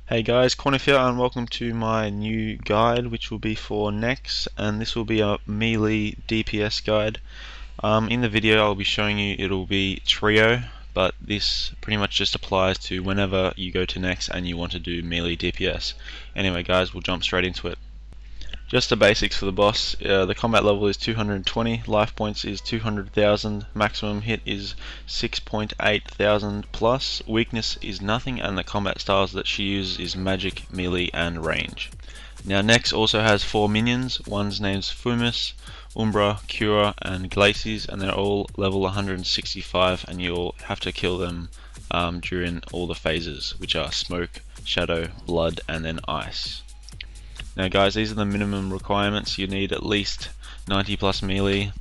Hey guys, Quantive here and welcome to my new guide which will be for Nex, and this will be a Melee DPS guide. In the video I'll be showing you it'll be trio, but this pretty much just applies to whenever you go to Nex and you want to do Melee DPS. Anyway guys, we'll jump straight into it. Just the basics for the boss. The combat level is 220, life points is 200,000, maximum hit is 6.8 thousand plus, weakness is nothing, and the combat styles that she uses is magic, melee, and range. Now Nex also has 4 minions. One's named Fumus, Umbra, Cura, and Glacies, and they're all level 165, and you'll have to kill them during all the phases, which are Smoke, Shadow, Blood, and then Ice. Now guys, these are the minimum requirements. You need at least 90 plus melee,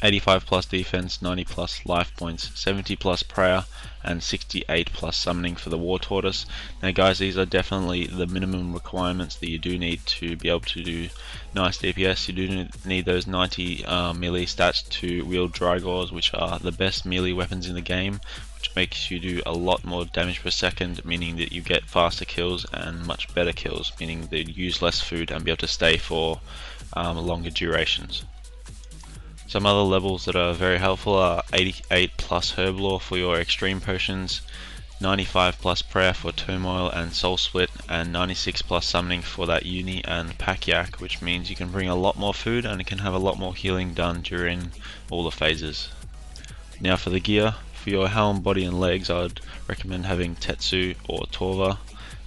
85 plus defense, 90 plus life points, 70 plus prayer, and 68 plus summoning for the War Tortoise. Now guys, these are definitely the minimum requirements that you do need to be able to do nice DPS. You do need those 90 melee stats to wield Drygores, which are the best melee weapons in the game, which makes you do a lot more damage per second, meaning that you get faster kills and much better kills, meaning that you use less food and be able to stay for longer durations. Some other levels that are very helpful are 88 plus Herblore for your extreme potions, 95 plus prayer for turmoil and soul split, and 96 plus summoning for that uni and pack yak, which means you can bring a lot more food and it can have a lot more healing done during all the phases. Now for the gear, for your helm, body and legs, I'd recommend having Tetsu or TOER,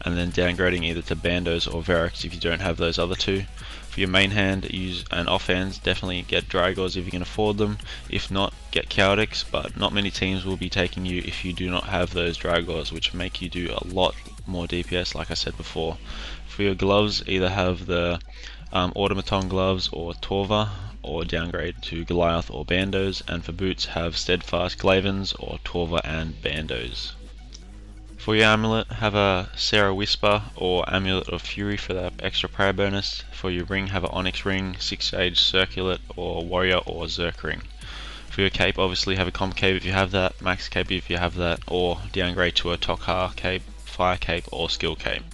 and then downgrading either to Bandos or Varix if you don't have those other two. For your main hand and offhands, definitely get Drygores if you can afford them. If not, get Chaotix, but not many teams will be taking you if you do not have those Drygores, which make you do a lot more DPS, like I said before. For your gloves, either have the Automaton gloves or TOER, or downgrade to Goliath or Bandos, and for boots have Steadfast Glavens or TOER and Bandos. For your amulet, have a Sarah Whisper or Amulet of Fury for that extra prayer bonus. For your ring, have an Onyx ring, 6-age Circulet, or Warrior or Zerk ring. For your cape, obviously have a Comp cape if you have that, Max cape if you have that, or downgrade to a Tokhar cape, Fire cape, or Skill cape.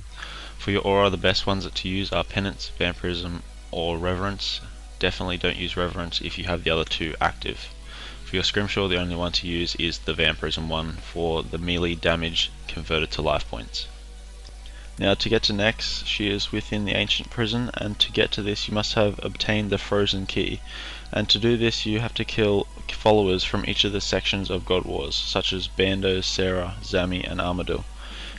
For your aura, the best ones to use are Penance, Vampirism, or Reverence. Definitely don't use Reverence if you have the other two active. For your Scrimshaw, the only one to use is the Vampirism one for the melee damage converted to life points. Now to get to Nex, she is within the ancient prison, and to get to this you must have obtained the frozen key. And to do this you have to kill followers from each of the sections of God Wars, such as Bandos, Sarah, Zami, and Armadil.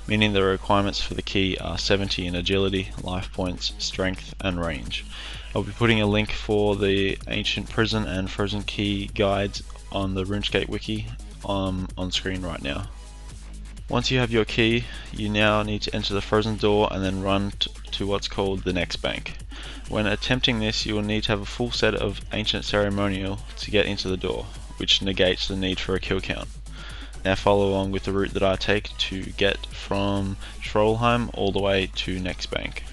Meaning the requirements for the key are 70 in agility, life points, strength, and range. I'll be putting a link for the ancient prison and frozen key guides on the Runescape wiki on screen right now. Once you have your key, you now need to enter the frozen door and then run to what's called the Nex bank. When attempting this, you will need to have a full set of ancient ceremonial to get into the door, which negates the need for a kill count. Now follow along with the route that I take to get from Trollheim all the way to Nex bank.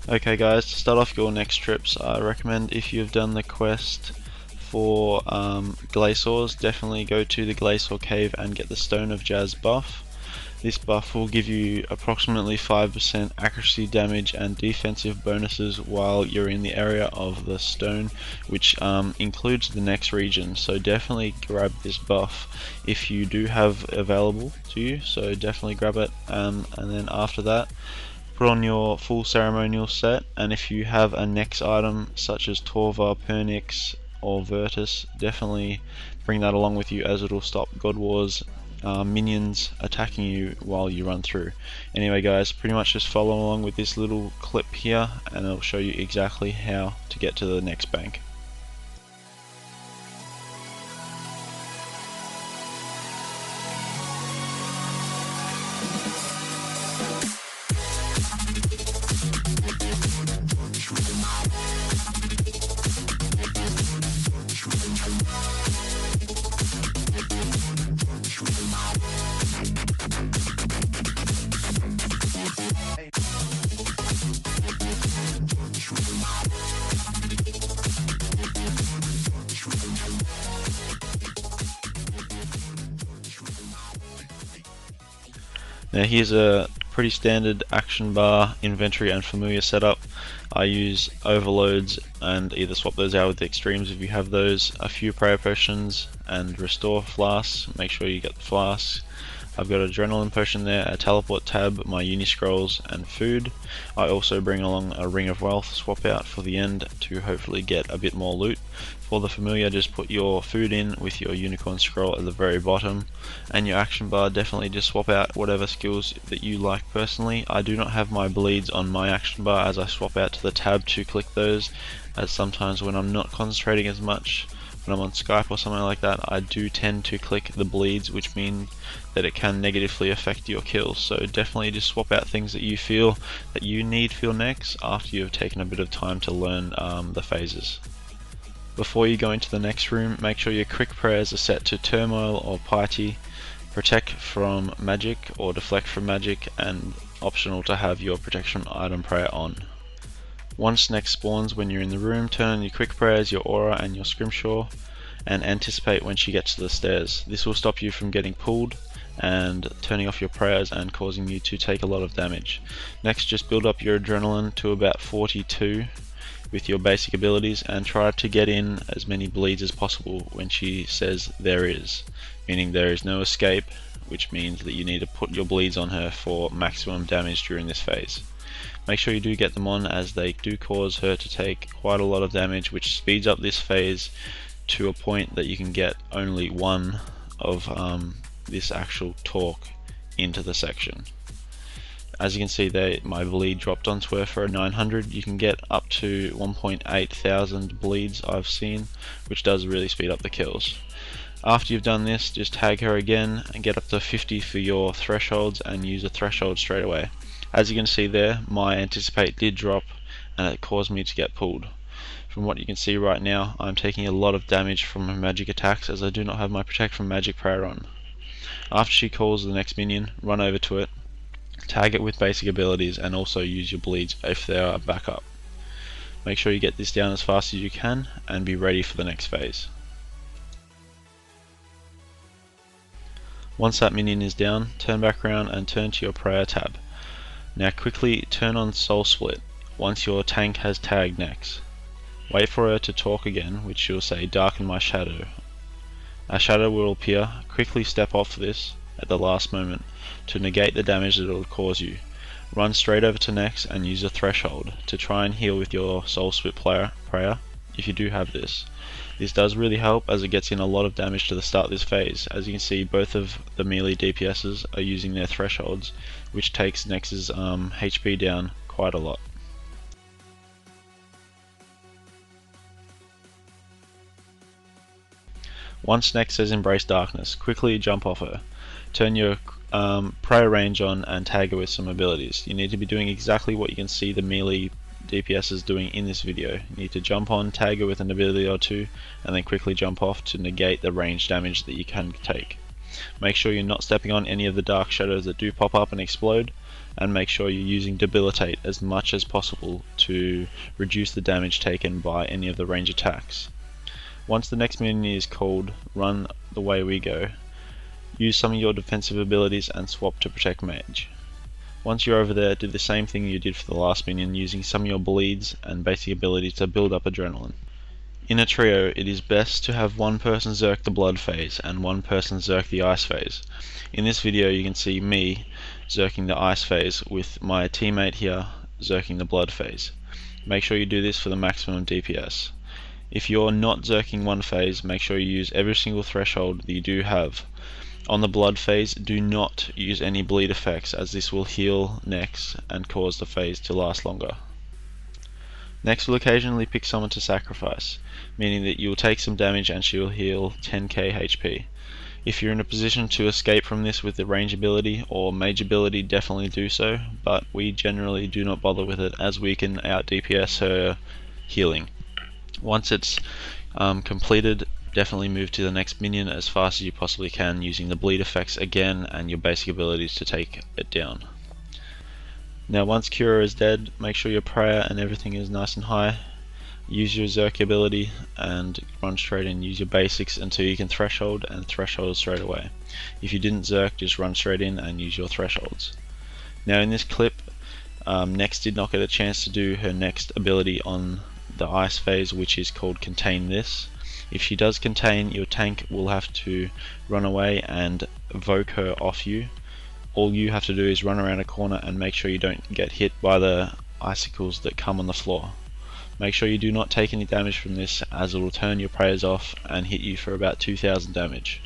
Okay guys, to start off your next trips, I recommend if you've done the quest for Glaciers, definitely go to the Glacier cave and get the Stone of Jazz buff. This buff will give you approximately 5% accuracy, damage, and defensive bonuses while you're in the area of the stone, which includes the next region. So definitely grab this buff if you do have available to you. So definitely grab it, and then after that, put on your full ceremonial set. And if you have a Nex item such as Torva, Pernix, or Virtus, definitely bring that along with you, as it'll stop God Wars minions attacking you while you run through. Anyway guys, pretty much just follow along with this little clip here and it'll show you exactly how to get to the next bank. Now here's a Pretty standard action bar, inventory and familiar setup. I use overloads and either swap those out with the extremes if you have those, a few prayer potions and restore flasks. Make sure you get the flasks. I've got adrenaline potion there, a teleport tab, my uni scrolls and food. I also bring along a ring of wealth swap out for the end to hopefully get a bit more loot. For the familiar, just put your food in with your unicorn scroll at the very bottom, and your action bar, definitely just swap out whatever skills that you like personally. I do not have my bleeds on my action bar as I swap out to the tab to click those, as sometimes when I'm not concentrating as much, when I'm on Skype or something like that, I do tend to click the bleeds, which means that it can negatively affect your kills. So definitely just swap out things that you feel that you need for next after you've taken a bit of time to learn the phases. Before you go into the next room, make sure your quick prayers are set to turmoil or piety, protect from magic or deflect from magic, and optional to have your protection item prayer on. Once next spawns when you're in the room, turn on your quick prayers, your aura and your scrimshaw, and anticipate when she gets to the stairs. This will stop you from getting pulled and turning off your prayers and causing you to take a lot of damage. Next, just build up your adrenaline to about 42 with your basic abilities and try to get in as many bleeds as possible when she says there is, meaning there is no escape, which means that you need to put your bleeds on her for maximum damage during this phase. Make sure you do get them on, as they do cause her to take quite a lot of damage, which speeds up this phase to a point that you can get only one of this actual torque into the section. As you can see there, my bleed dropped onto her for a 900. You can get up to 1.8 thousand bleeds I've seen, which does really speed up the kills. After you've done this, just tag her again and get up to 50 for your thresholds and use a threshold straight away. As you can see there, my anticipate did drop and it caused me to get pulled. From what you can see right now, I'm taking a lot of damage from her magic attacks as I do not have my protect from magic prayer on. After she calls the next minion, run over to it, tag it with basic abilities, and also use your bleeds if they are back up. Make sure you get this down as fast as you can and be ready for the next phase. Once that minion is down, turn back around and turn to your prayer tab. Now quickly turn on Soul Split once your tank has tagged next. Wait for her to talk again, which she'll say darken my shadow. A shadow will appear. Quickly step off this at the last moment to negate the damage that it will cause you. Run straight over to next and use a threshold to try and heal with your Soul Split prayer if you do have this. This does really help as it gets in a lot of damage to the start of this phase. As you can see, both of the melee DPSs are using their thresholds, which takes Nex's HP down quite a lot. Once Nex says embrace darkness, quickly jump off her. Turn your prayer range on and tag her with some abilities. You need to be doing exactly what you can see the melee DPS is doing in this video. You need to jump on, tag her with an ability or two, and then quickly jump off to negate the range damage that you can take. Make sure you're not stepping on any of the dark shadows that do pop up and explode, and make sure you're using debilitate as much as possible to reduce the damage taken by any of the range attacks. Once the next minion is called, run the way we go. Use some of your defensive abilities and swap to protect Mage. Once you're over there, do the same thing you did for the last minion, using some of your bleeds and basic abilities to build up adrenaline. In a trio, it is best to have one person zerk the blood phase and one person zerk the ice phase. In this video you can see me zerking the ice phase with my teammate here zerking the blood phase. Make sure you do this for the maximum DPS. If you're not zerking one phase, make sure you use every single threshold that you do have. On the blood phase, do not use any bleed effects, as this will heal Nex and cause the phase to last longer. Nex will occasionally pick someone to sacrifice, meaning that you will take some damage and she will heal 10k HP. If you're in a position to escape from this with the range ability or mage ability, definitely do so, but we generally do not bother with it as we can out DPS her healing. Once it's completed, definitely move to the next minion as fast as you possibly can, using the bleed effects again and your basic abilities to take it down. Now once Cura is dead, make sure your prayer and everything is nice and high. Use your Zerk ability and run straight in. Use your basics until you can threshold, and threshold straight away. If you didn't Zerk, just run straight in and use your thresholds. Now in this clip, Nex did not get a chance to do her next ability on the ice phase, which is called Contain This. If she does contain, your tank will have to run away and evoke her off you. All you have to do is run around a corner and make sure you don't get hit by the icicles that come on the floor. Make sure you do not take any damage from this, as it will turn your prayers off and hit you for about 2000 damage.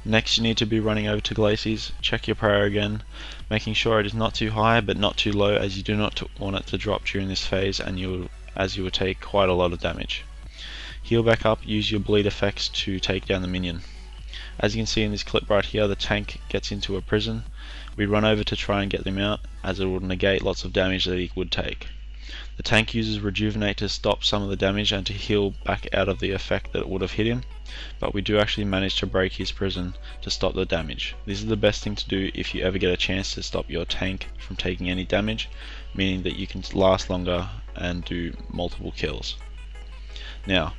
Next, you need to be running over to Glacies. Check your prayer again, making sure it is not too high but not too low, as you do not want it to drop during this phase, and you will take quite a lot of damage. Heal back up, use your bleed effects to take down the minion. As you can see in this clip right here, the tank gets into a prison. We run over to try and get them out, as it will negate lots of damage that he would take. The tank uses Rejuvenate to stop some of the damage and to heal back out of the effect that would have hit him, but we do actually manage to break his prison to stop the damage. This is the best thing to do if you ever get a chance to stop your tank from taking any damage, meaning that you can last longer and do multiple kills. Now,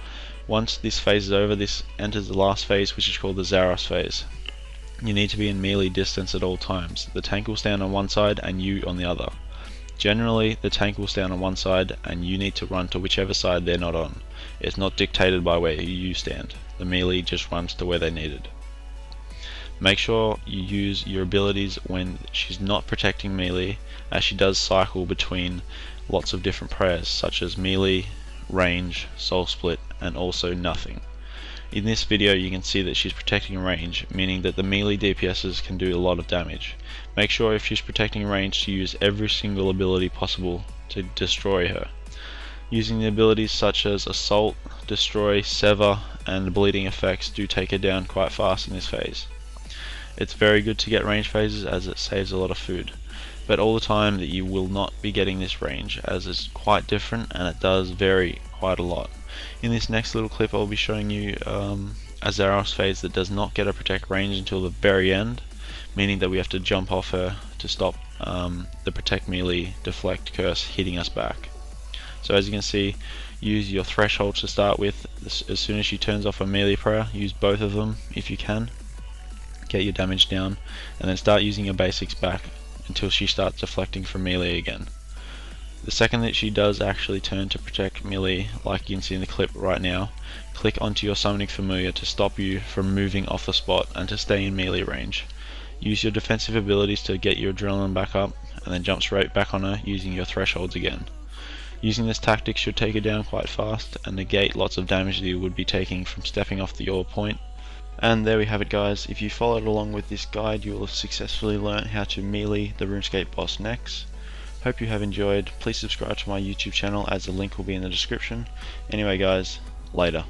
once this phase is over, this enters the last phase, which is called the Zaros phase. You need to be in melee distance at all times. The tank will stand on one side and you on the other. Generally, the tank will stand on one side and you need to run to whichever side they're not on. It's not dictated by where you stand. The melee just runs to where they're needed. Make sure you use your abilities when she's not protecting melee, as she does cycle between lots of different prayers, such as melee, range, soul split, and also nothing. In this video you can see that she's protecting range, meaning that the melee DPSs can do a lot of damage. Make sure if she's protecting range to use every single ability possible to destroy her. Using the abilities such as Assault, Destroy, Sever, and Bleeding effects do take her down quite fast in this phase. It's very good to get range phases, as it saves a lot of food, but all the time that you will not be getting this range, as it's quite different and it does vary quite a lot. In this next little clip I'll be showing you a Zaros phase that does not get a protect range until the very end, meaning that we have to jump off her to stop the protect melee deflect curse hitting us back. So as you can see, use your threshold to start with. As soon as she turns off a melee prayer, use both of them if you can. Get your damage down, and then start using your basics back until she starts deflecting from melee again. The second that she does actually turn to protect melee, like you can see in the clip right now, click onto your summoning familiar to stop you from moving off the spot and to stay in melee range. Use your defensive abilities to get your adrenaline back up, and then jump straight back on her using your thresholds again. Using this tactic should take her down quite fast and negate lots of damage that you would be taking from stepping off your point. And there we have it, guys. If you followed along with this guide, you will have successfully learned how to melee the Runescape boss Nex. Hope you have enjoyed. Please subscribe to my YouTube channel, as the link will be in the description. Anyway guys, later.